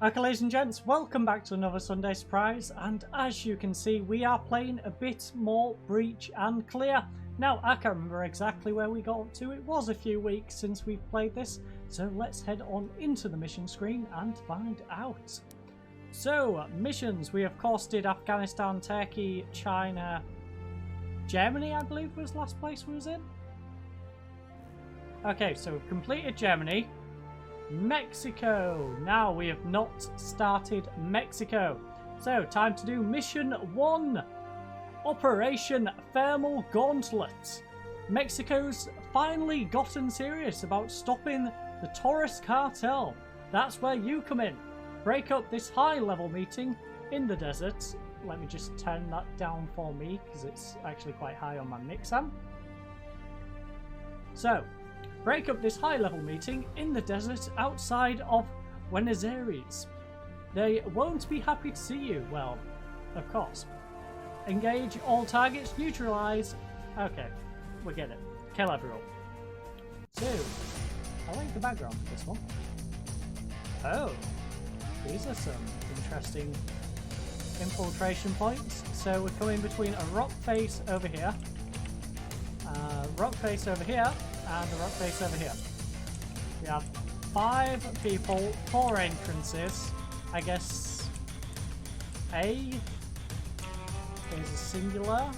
Okay, ladies and gents, welcome back to another Sunday Surprise, and as you can see, we are playing a bit more Breach and Clear. Now, I can't remember exactly where we got up to. It was a few weeks since we've played this, so let's head on into the mission screen and find out. So, missions. We of course did Afghanistan, Turkey, China, Germany, I believe was the last place we was in. Okay, so we've completed Germany. Mexico. Now we have not started Mexico. So time to do mission 1. Operation Thermal Gauntlet. Mexico's finally gotten serious about stopping the Taurus cartel. That's where you come in. Break up this high level meeting in the desert. Let me just turn that down for me because it's actually quite high on my mixam. So break up this high-level meeting in the desert outside of Buenos Aires. They won't be happy to see you. Well, of course. Engage all targets, neutralize. Okay, we get it. Kill everyone. 2. I like the background for this one. Oh, these are some interesting infiltration points. So we're coming between a rock face over here, rock face over here, and the rock face over here. We have 5 people, 4 entrances. I guess A is a singular.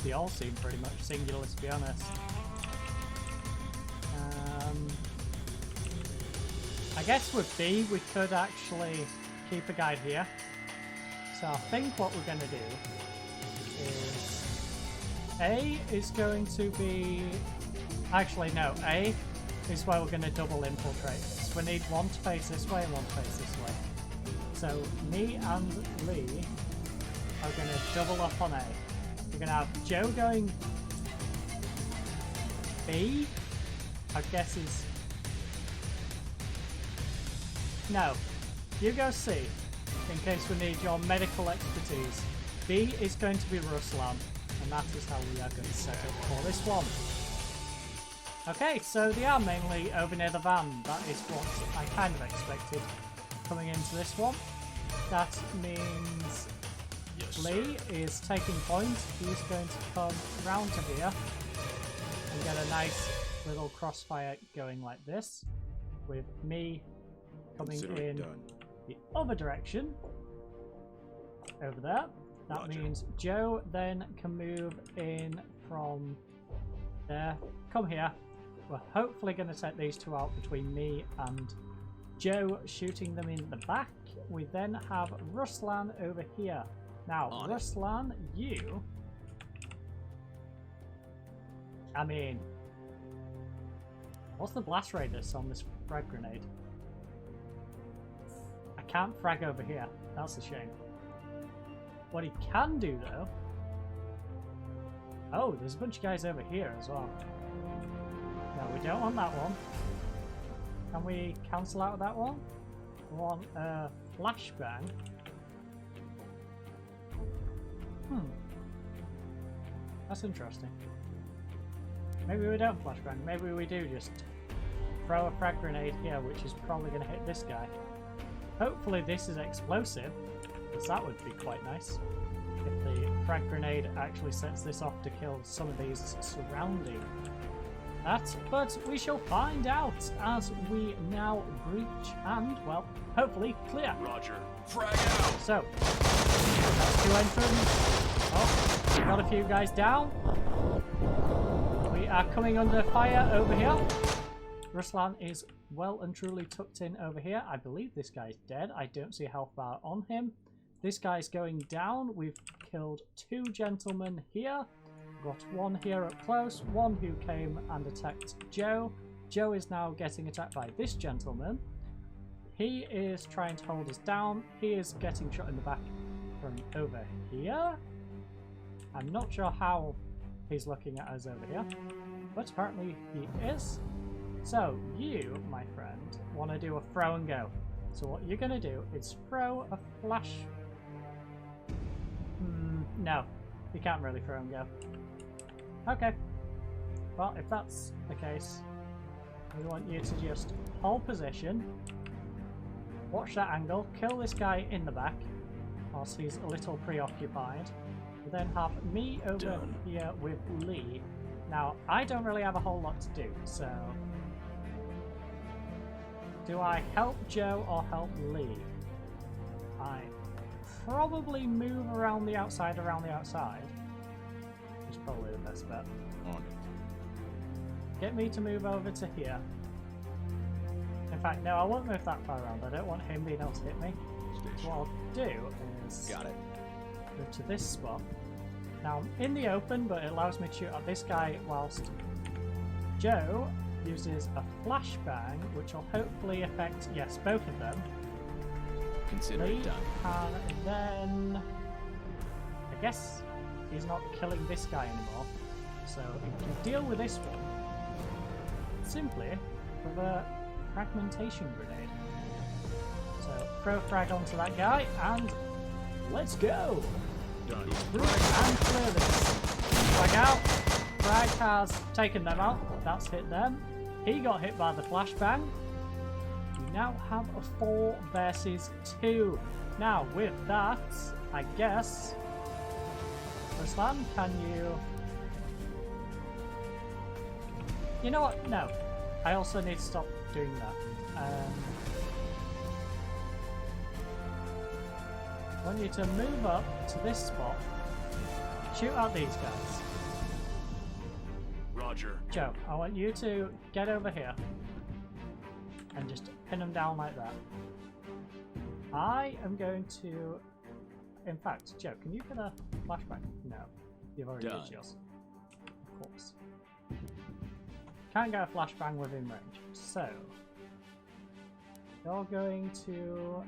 They all seem pretty much singular, to be honest. I guess with B we could actually keep a guide here. So I think what we're going to do is A is going to be... Actually, no. A is where we're going to double infiltrate this. We need one to face this way and one to face this way. So me and Lee are going to double up on A. We're going to have Joe going B. I guess is... No. You go C, in case we need your medical expertise. B is going to be Ruslan, and that is how we are going to set up for this one. Okay, so they are mainly over near the van. That is what I kind of expected coming into this one. That means Lee is taking point. He's going to come round to here and get a nice little crossfire going like this, with me coming in the other direction over there. That means Joe then can move in from there. Come here. We're hopefully going to take these 2 out between me and Joe, shooting them in the back. We then have Ruslan over here. Now, Ruslan, you... I mean... What's the blast radius on this frag grenade? I can't frag over here. That's a shame. What he can do, though... Oh, there's a bunch of guys over here as well. No, we don't want that one. Can we cancel out that one? We want a flashbang. That's interesting. Maybe we don't flashbang. Maybe we do just throw a frag grenade here, which is probably going to hit this guy. Hopefully this is explosive, because that would be quite nice. If the frag grenade actually sets this off to kill some of these surrounding that, but we shall find out as we now breach and, well, hopefully clear. Roger. Frag out. So, that's 2 entrants. Oh, we've got a few guys down. We are coming under fire over here. Ruslan is well and truly tucked in over here. I believe this guy's dead. I don't see a health bar on him. This guy's going down. We've killed 2 gentlemen here. Got 1 here up close, 1 who came and attacked Joe. Joe is now getting attacked by this gentleman. He is trying to hold us down. He is getting shot in the back from over here. I'm not sure how he's looking at us over here, but apparently he is. So you, my friend, want to do a throw and go. So what you're going to do is throw a flash... no, you can't really throw and go. Okay, well, if that's the case, we want you to just hold position watch that angle, kill this guy in the back whilst he's a little preoccupied. We'll then have me over here with Lee. Now, I don't really have a whole lot to do, so... Do I help Joe or help Lee? I probably move around the outside, It's probably the best bet. On it. Get me to move over to here. In fact, no, I won't move that far around. I don't want him being able to hit me. Station. What I'll do is Got it. move to this spot. Now I'm in the open, but it allows me to shoot at this guy whilst Joe uses a flashbang, which will hopefully affect, yes, both of them. Consider Lee it done. can then... I guess he's not killing this guy anymore, so he can deal with this one simply with a fragmentation grenade. So throw frag onto that guy and let's go! Done. And clear this. Frag out. Frag has taken them out. That's hit them. He got hit by the flashbang. We now have a 4 versus 2. Now with that, I guess Ruslan, can you... You know what? No. I also need to stop doing that. I want you to move up to this spot. Shoot out these guys. Roger. Joe, I want you to get over here and just pin them down like that. I am going to... In fact, Joe, can you get a flashbang? No. You've already did yours. Of course. Can't get a flashbang within range. So, you're going to...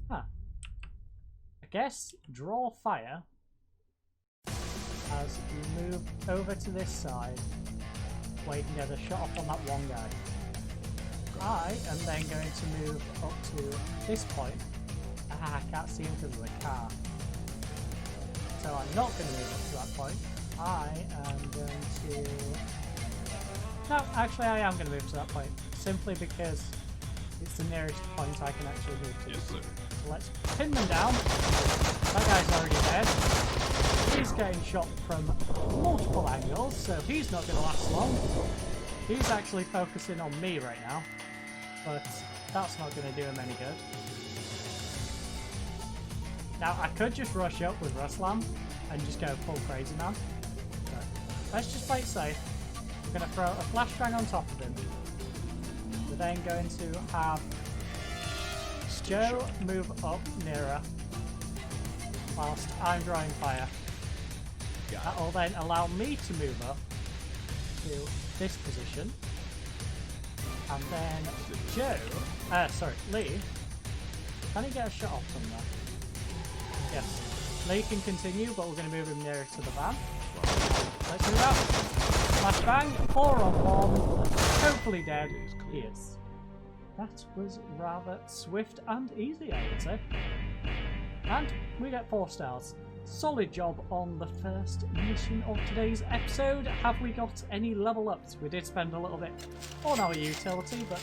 I guess draw fire as you move over to this side where you can get a shot off on that one guy. I am then going to move up to this point. I can't see him because of the car. So I'm not going to move up to that point. I am going to... No, actually I am going to move to that point. Simply because it's the nearest point I can actually move to. Yes, sir. So let's pin them down. That guy's already dead. He's getting shot from multiple angles, so he's not going to last long. He's actually focusing on me right now, but that's not going to do him any good. Now, I could just rush up with Ruslan and just go full crazy man, but let's just play it safe. We're going to throw a flashbang on top of him. We're then going to have Joe move up nearer whilst I'm drawing fire. That will then allow me to move up to this position. And then Lee, can he get a shot off from there? Yes. Lee can continue, but we're going to move him nearer to the van. Let's move up. Flashbang, 4 on 1. Hopefully dead. He is. That was rather swift and easy, I would say. And we get 4 stars. Solid job on the first mission of today's episode. Have we got any level ups? We did spend a little bit on our utility, but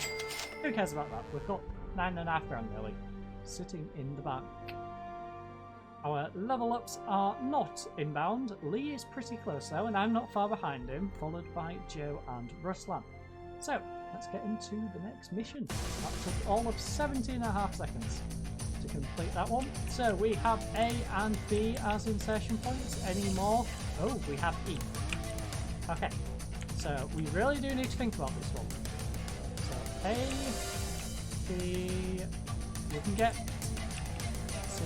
who cares about that? We've got 9.5 grand nearly sitting in the bank. Our level ups are not inbound. Lee is pretty close though, and I'm not far behind him, followed by Joe and Ruslan. So let's get into the next mission. That took all of 17.5 seconds to complete that one. So we have A and B as insertion points. Any more? Oh, we have E. Okay, so we really do need to think about this one. So A, B, we can get C.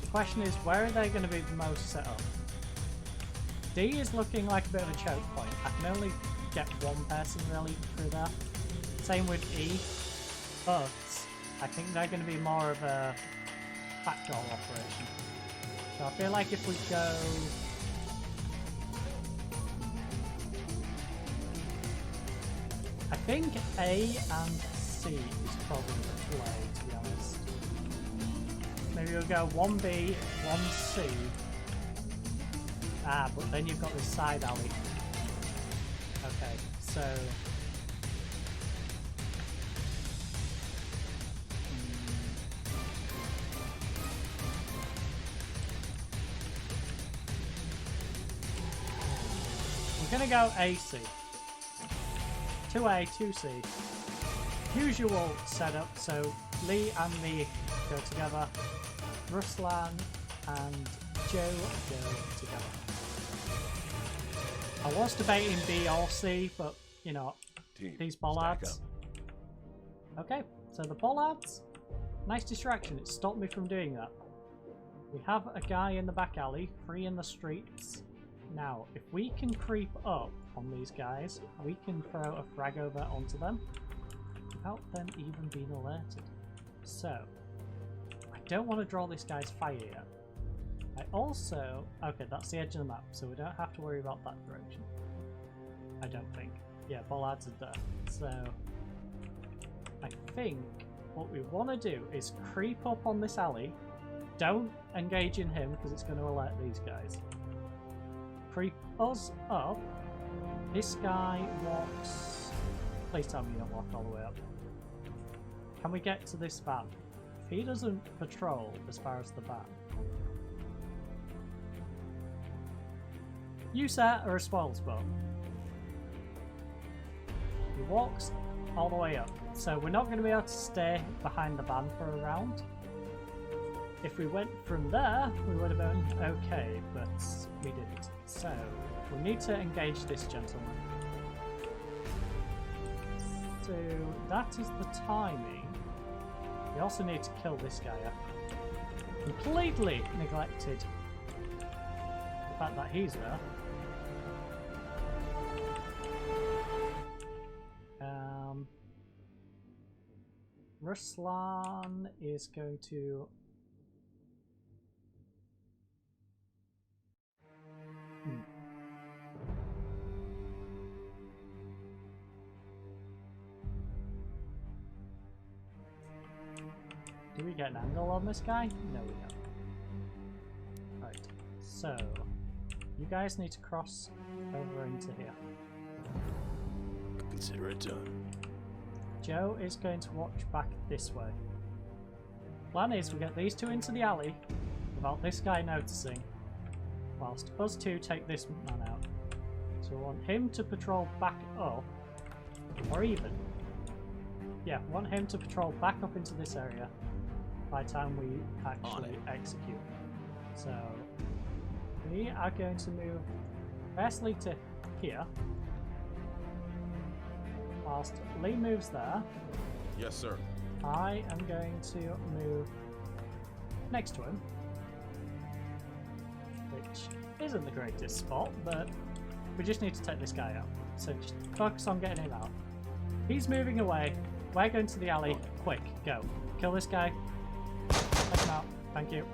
The question is, where are they going to be the most set up? D is looking like a bit of a choke point. I can only get one person really through there. Same with E, but I think they're going to be more of a backdoor operation. So I feel like if we go... I think A and C is probably the play, to be honest. Maybe we'll go 1B, 1C. Ah, but then you've got this side alley. Okay, so we're going to go AC. 2A, 2C. Usual setup, so Lee and me go together. Ruslan and Joe go together. I was debating B or C, but you know, Team, these stack bollards. Okay, so the bollards, nice distraction. It stopped me from doing that. We have a guy in the back alley, free in the streets. Now, if we can creep up on these guys, we can throw a frag over onto them without them even being alerted. So, I don't want to draw this guy's fire yet. I also... Okay, that's the edge of the map, so we don't have to worry about that direction. I don't think. Yeah, bollards are there. So, I think what we want to do is creep up on this alley. Don't engage in him because it's going to alert these guys. Creep us up. This guy walks... Please tell me you don't walk all the way up. Can we get to this van? If he doesn't patrol as far as the van. You, sir, are a spoil spot. He walks all the way up. So we're not going to be able to stay behind the van for a round. If we went from there, we would have been okay, but we didn't. So we need to engage this gentleman. So that is the timing. We also need to kill this guy up. Completely neglected the fact that he's there. Ruslan is going to... Do we get an angle on this guy? No, we don't. Right, so you guys need to cross over into here. Consider it done. Joe is going to watch back this way. Plan is we get these two into the alley without this guy noticing, whilst us two take this man out. So we want him to patrol back up, or even, yeah, we want him to patrol back up into this area by the time we actually execute. So we are going to move firstly to here. Whilst Lee moves there, Yes, sir. I am going to move next to him, which isn't the greatest spot, but we just need to take this guy out. So just focus on getting him out. He's moving away. We're going to the alley. Quick, go. Kill this guy. Take him out. Thank you.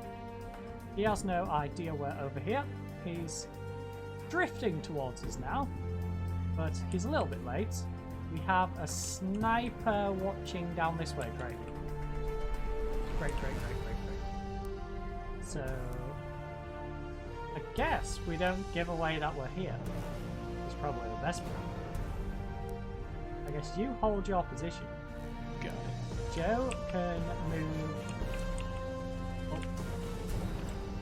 He has no idea we're over here. He's drifting towards us now, but he's a little bit late. We have a sniper watching down this way. Great. Great. So, I guess we don't give away that we're here. It's probably the best plan. I guess you hold your position. Got it. Joe can move up.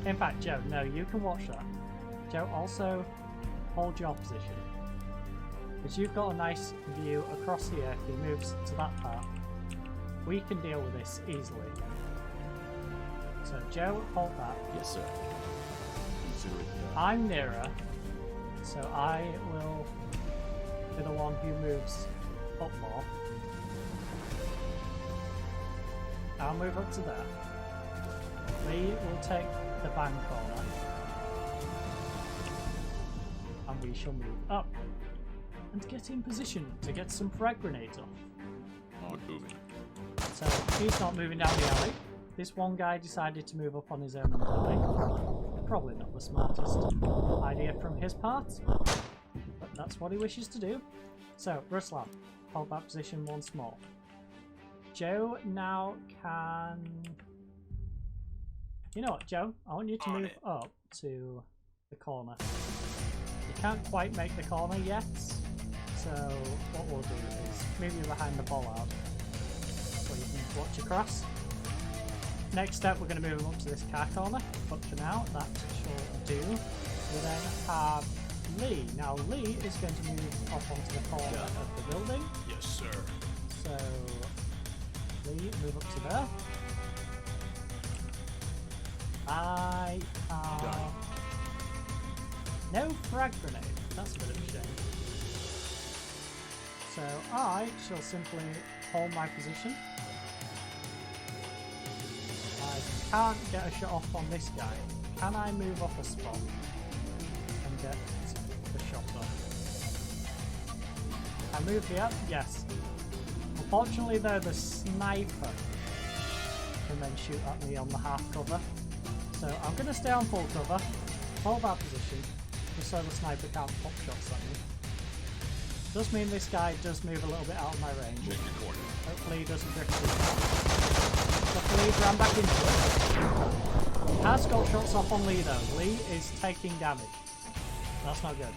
In fact, Joe, no, you can watch that. Joe, also hold your position. Because you've got a nice view across here. If he moves to that part, we can deal with this easily. So Joe, hold that. Yes, sir. Consider it done. I'm nearer, so I will be the one who moves up more. I'll move up to there. Lee will take the bang corner, and we shall move up and get in position to get some frag grenades off. On moving. So he's not moving down the alley. This one guy decided to move up on his own in the alley. Probably not the smartest idea from his part, but that's what he wishes to do. So Ruslan, hold that position once more. Joe now can... You know what, Joe? I want you to move up to the corner. You can't quite make the corner yet, so what we'll do is move you behind the bollard so you can watch across. Next step, we're going to move him up to this car corner, but for now, that shall do. We then have Lee. Now Lee is going to move up onto the corner of the building. Yes, sir. So Lee, move up to there. I have no frag grenade. That's a bit of a shame. So I shall simply hold my position. I can't get a shot off on this guy. Can I move up a spot and get the shot off? I move here? Yes. Unfortunately though, the sniper can then shoot at me on the half cover. So I'm going to stay on full cover, hold that position, just so the sniper can't pop shots at me. Does mean this guy does move a little bit out of my range. Make your corner. Hopefully he doesn't drift too far. Luckily he's ran back into it. He has got shots off on Lee though. Lee is taking damage. That's not good.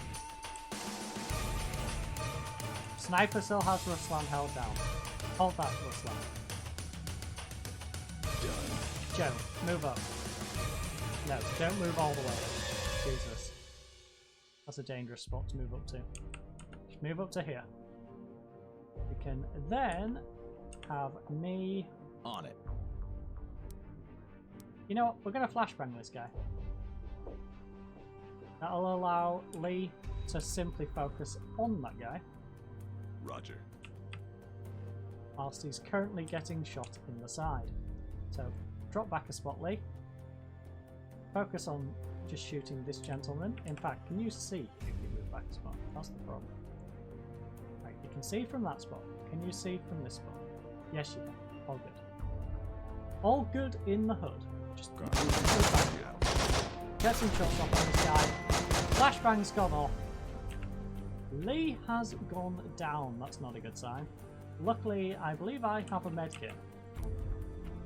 Sniper still has Ruslan held down. Hold that, Ruslan. Done. Joe, move up. No, don't move all the way. Jesus. That's a dangerous spot to move up to. Just move up to here. We can then have me... On it. You know what? We're going to flashbang this guy. That'll allow Lee to simply focus on that guy. Roger. Whilst he's currently getting shot in the side. So, drop back a spot, Lee. Focus on just shooting this gentleman. In fact, can you see if you move back a spot? That's the problem. Right, you can see from that spot. Can you see from this spot? Yes, you can. All good. All good in the hood. Just move back. Get some shots off on this guy. Flashbang's gone off. Lee has gone down. That's not a good sign. Luckily, I believe I have a medkit.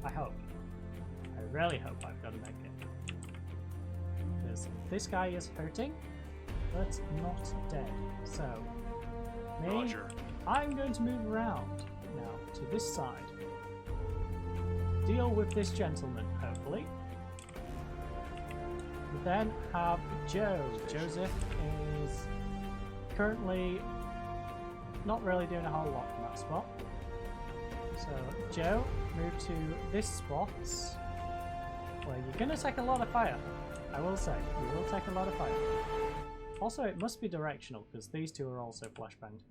I hope. I really hope I've got a medkit. Because this guy is hurting, but not dead. So, me, Roger. I'm going to move around now to this side. Deal with this gentleman, hopefully. We then have Joe. Joseph is currently not really doing a whole lot in that spot. So, Joe, move to this spot where you're going to take a lot of fire. I will say, you will take a lot of fire. Also, it must be directional because these two are also flashbanged.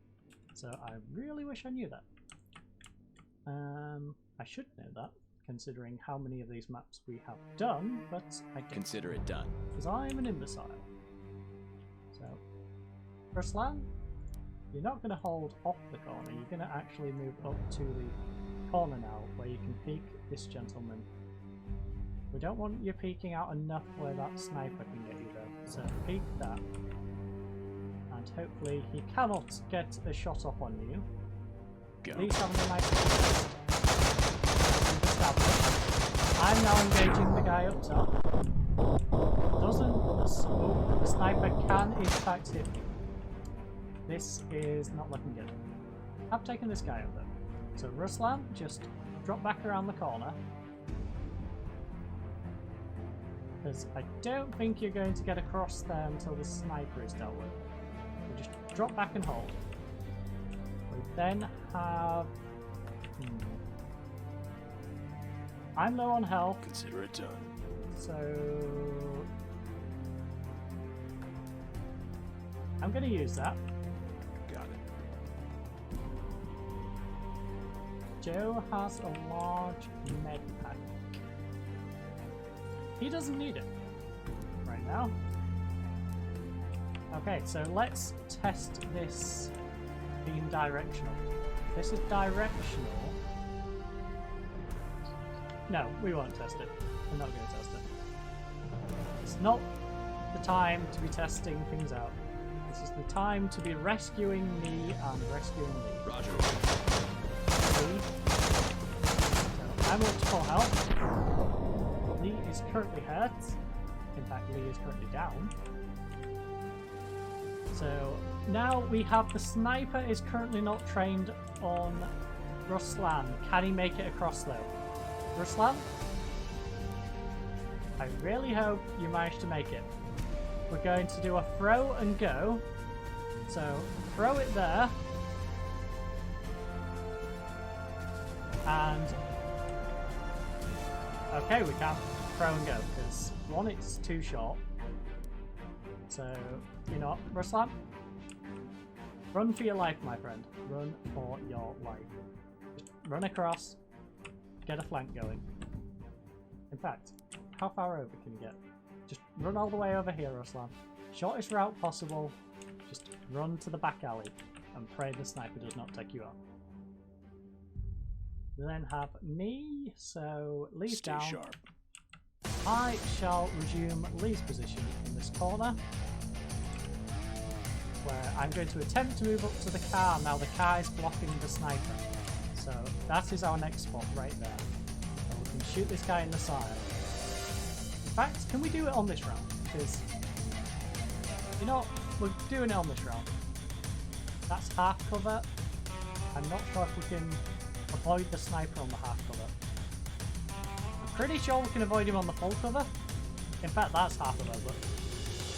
So I really wish I knew that. I should know that, considering how many of these maps we have done, but I don't. Consider it done. Because I'm an imbecile. So, Ruslan, you're not going to hold off the corner, you're going to actually move up to the corner now, where you can peek this gentleman. We don't want you peeking out enough where that sniper can get you though, so peek that. And hopefully he cannot get a shot off on you. Go. Lee's having a nice I'm now engaging the guy up top. The sniper can in fact hit me. This is not looking good. I've taken this guy up though. So Ruslan, just drop back around the corner. Because I don't think you're going to get across there until the sniper is dealt with. So just drop back and hold. We then have... I'm low on health, Consider it done. so... I'm going to use that. Got it. Joe has a large med pack. He doesn't need it right now. Okay, so let's test this being directional. This is directional. No, we won't test it. We're not going to test it. It's not the time to be testing things out. This is the time to be rescuing me and rescuing Lee. Roger. Lee. So I'm up to full health. Lee is currently hurt. In fact, Lee is currently down. So now we have the sniper is currently not trained on Ruslan. Can he make it across though? Ruslan? I really hope you manage to make it. we're going to do a throw and go. So throw it there. And okay, we can't throw and go because one, it's too short. So, you know what, Ruslan? Run for your life, my friend. Run for your life. Just run across, get a flank going. In fact, how far over can you get? Just run all the way over here, Ruslan. Shortest route possible. Just run to the back alley and pray the sniper does not take you out. Then have me, so Lee's Stay down. sharp. I shall resume Lee's position in this corner, where I'm going to attempt to move up to the car. Now the car is blocking the sniper, so that is our next spot right there. So we can shoot this guy in the side. In fact, can we do it on this round? Because, you know, we're doing it on this round. That's half cover. I'm not sure if we can avoid the sniper on the half cover. I'm pretty sure we can avoid him on the full cover. In fact, that's half of it, but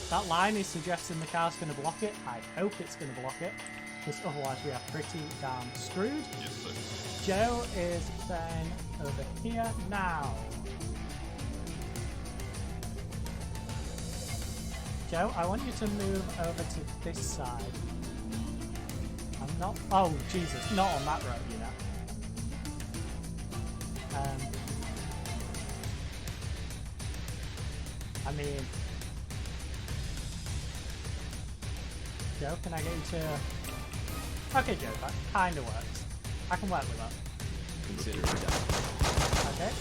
that line is suggesting the car's going to block it. I hope it's going to block it, because otherwise we are pretty damn screwed. Yes, sir. Joe is then over here now. Joe, I want you to move over to this side. I'm not... Oh, Jesus, not on that road, you know. I mean... Joe, can I get you to... Okay, Joe, that kind of works. I can work with that. Consider it done. Okay,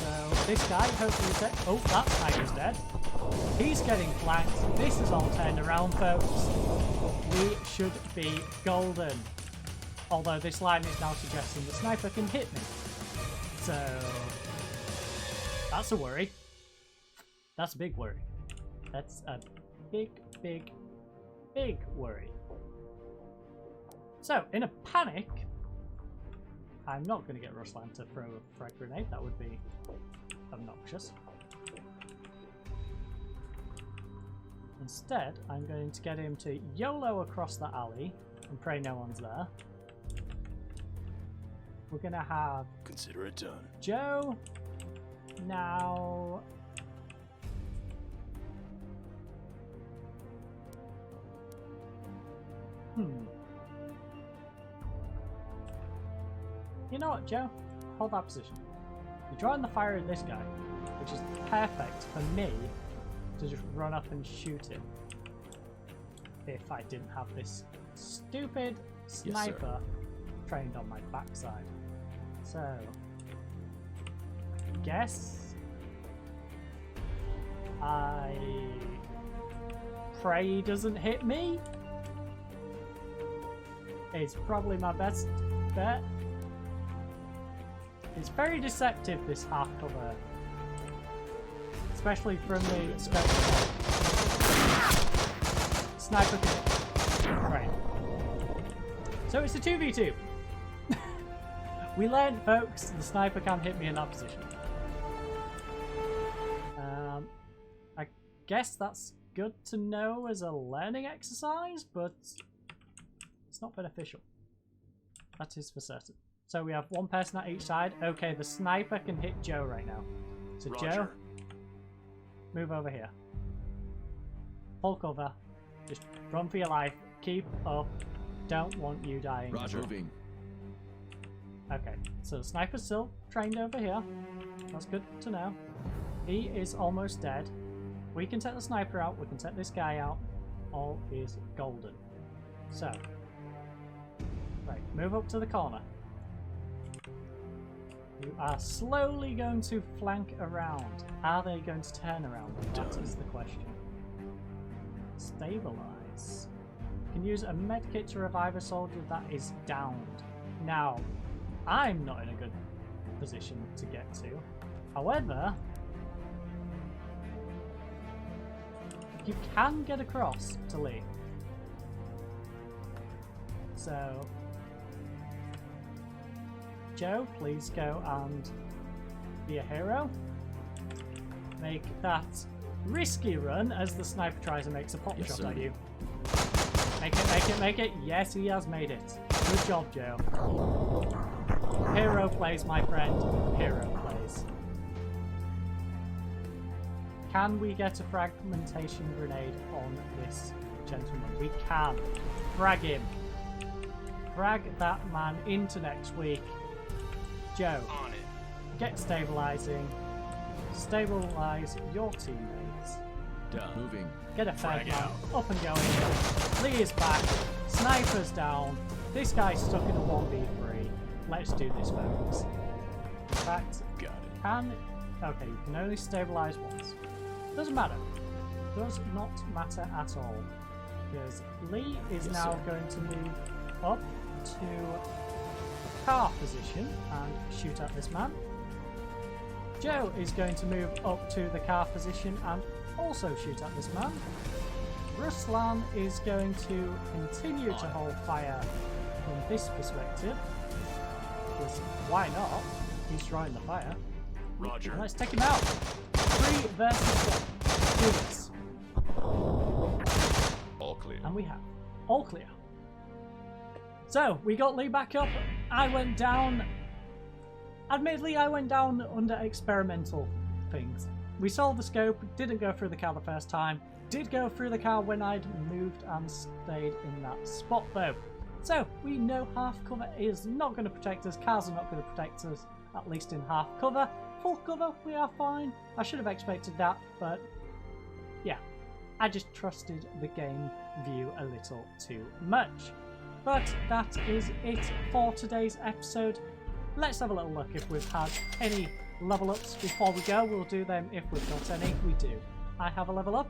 so this guy hopefully is dead. Oh, that sniper's dead. He's getting flanked. This is all turned around, folks. We should be golden. Although this line is now suggesting the sniper can hit me. So, that's a worry. That's a big worry. That's a big, big, big worry. So, in a panic, I'm not going to get Ruslan to throw a frag grenade. That would be obnoxious. Instead, I'm going to get him to YOLO across the alley and pray no one's there. We're going to have Consider it done. Joe now. You know what, Joe? Hold that position. You're drawing the fire at this guy, which is perfect for me to just run up and shoot him. If I didn't have this stupid sniper trained on my backside. So, guess I pray he doesn't hit me. It's probably my best bet. It's very deceptive, this half cover, especially from the sniper. Right. So it's a 2v2. We learned, folks, the sniper can't hit me in that position. I guess that's good to know as a learning exercise, but it's not beneficial. That is for certain. So we have one person at each side. Okay, the sniper can hit Joe right now. So Roger. Joe, move over here. Full cover. Just run for your life. Keep up. Don't want you dying. Roger. Moving. Okay, so the sniper's still trained over here. That's good to know. He is almost dead. We can take the sniper out. We can take this guy out. All is golden. So, right, move up to the corner. You are slowly going to flank around. Are they going to turn around? That is the question. Stabilize. You can use a medkit to revive a soldier that is downed. Now, I'm not in a good position to get to. However, you can get across to Lee. So, Joe, please go and be a hero. Make that risky run as the sniper tries and makes a pop Yes, shot sir. at you. Make it, make it, make it. Yes, he has made it. Good job, Joe. Hero plays, my friend. Hero plays. Can we get a fragmentation grenade on this gentleman? We can. Frag him. Frag that man into next week. Joe, On it. get stabilizing. Stabilize your teammates. Done. Moving. Get a fed Frag man out. up and going. Lee is back. Sniper's down. This guy's stuck in a 1v3. Let's do this, folks. In fact, Got it. can... Okay, you can only stabilize once. Doesn't matter. Does not matter at all. Because Lee is Yes, now sir. going to move up to a car position and shoot at this man. Joe is going to move up to the car position and also shoot at this man. Ruslan is going to continue to hold fire from this perspective. Because why not? He's drawing the fire. Roger. Let's take him out. 3 versus 1. Do this. All clear. And we have all clear. So we got Lee back up. I went down. Admittedly, I went down under experimental things. We solved the scope, didn't go through the car the first time. Did go through the car when I'd moved and stayed in that spot though. So we know half cover is not going to protect us. Cars are not going to protect us, at least in half cover. Full cover, we are fine. I should have expected that, but yeah, I just trusted the game view a little too much. But that is it for today's episode. Let's have a little look if we've had any level ups before we go. We'll do them if we've got any. We do. I have a level up,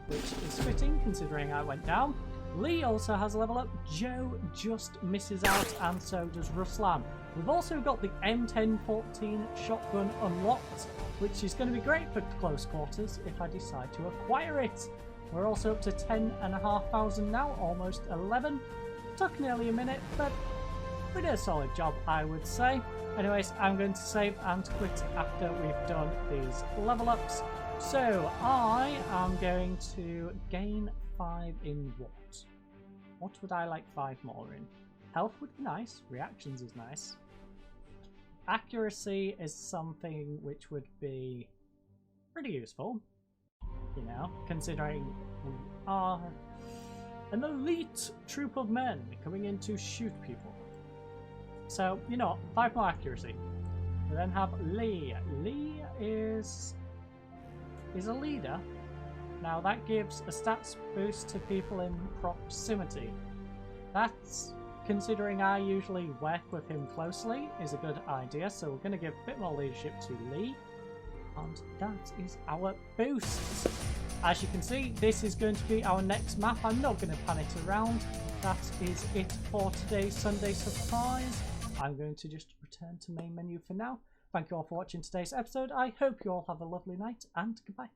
which is fitting considering I went down. Lee also has a level up. Joe just misses out, and so does Ruslan. We've also got the M1014 shotgun unlocked, which is going to be great for close quarters if I decide to acquire it. We're also up to 10,500 now, almost 11. Took nearly a minute, but we did a solid job, I would say. Anyways, I'm going to save and quit after we've done these level ups. So I am going to gain 5 in what? What would I like 5 more in? Health would be nice. Reactions is nice. Accuracy is something which would be pretty useful. You know, considering we are an elite troop of men coming in to shoot people. So, you know, 5 more accuracy. We then have Lee. Lee is a leader. Now that gives a stats boost to people in proximity. That's, considering I usually work with him closely, is a good idea. So we're going to give a bit more leadership to Lee. And that is our boosts. As you can see, this is going to be our next map. I'm not going to pan it around. That is it for today's Sunday surprise. I'm going to just return to main menu for now. Thank you all for watching today's episode. I hope you all have a lovely night, and goodbye.